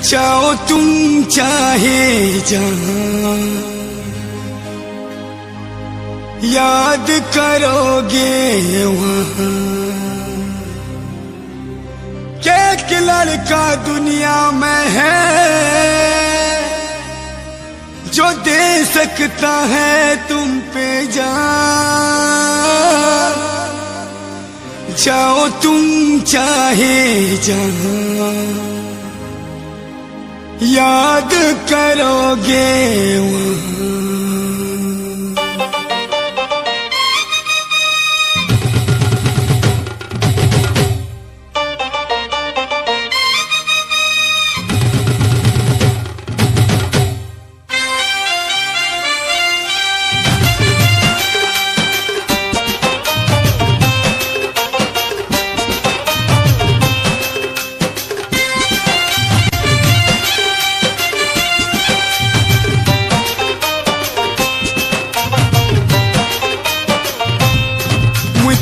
जाओ तुम चाहे जहां, याद करोगे वहां के एक लड़का दुनिया में है जो दे सकता है तुम पे जान। जाओ तुम चाहे जहां, याद करोगे वहां।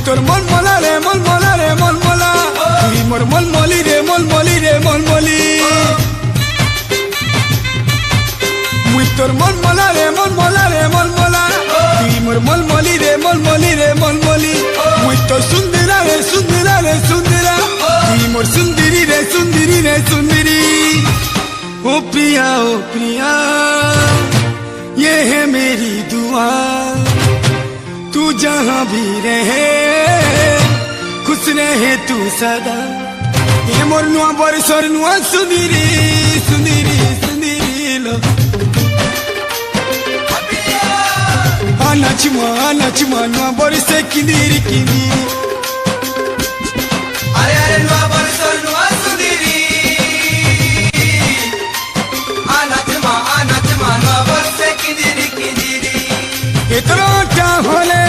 তোর মন মলা রে মন মলা রে মন মলা, তুই মোর মন মলি রে মন মলি রে মন মলি। মুই তোর মন মলা রে মন মলা রে মন মলা, তুই মোর মন মলি রে মন মলি রে মন মলি। মুই তো সুন্দরা রে সুন্দরা রে সুন্দরা, তুই মোর সুন্দরী রে সুন্দরী রে সুন্দরী। ओ प्रिया ये है मेरी दुआ, तू जहाँ भी रहे खुश रहे तू सदा। ये मोर नुआ बरसर नुआ सुंदरी सुंदरी सुंदरी लो। आना नुआ बरसे किंदरी किंदरी। अरे अरे नुआ बरसर नुआ सुंदरी, आना चमा नुआ बरसे किंदरी किंदरी। इतना चाहले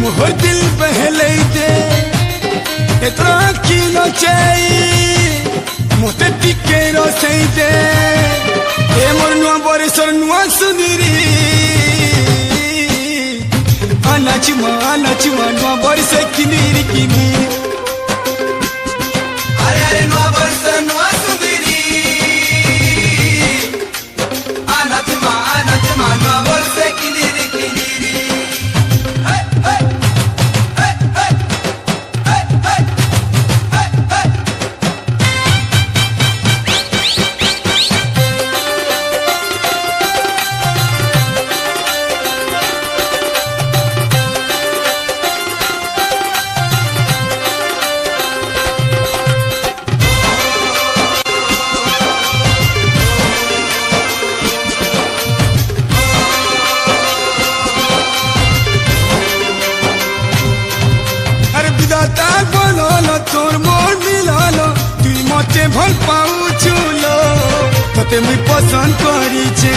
मोहर दिल बहले दे, इतना किलो चाहिए मोते टिके रोसे दे। ये मोर नुआ बरसर नुआ सुंदरी, आना चमा नुआ बरसे किंदरी किंदरी। अरे अरे नुआ बरसर नुआ सुंदरी, आना चमा नुआ बरसे किंदरी किंदरी। তোর মোর মিলালো, তুই মতে ভাল পাউ চুলো, তোতে মুই পছন্দ করিছে।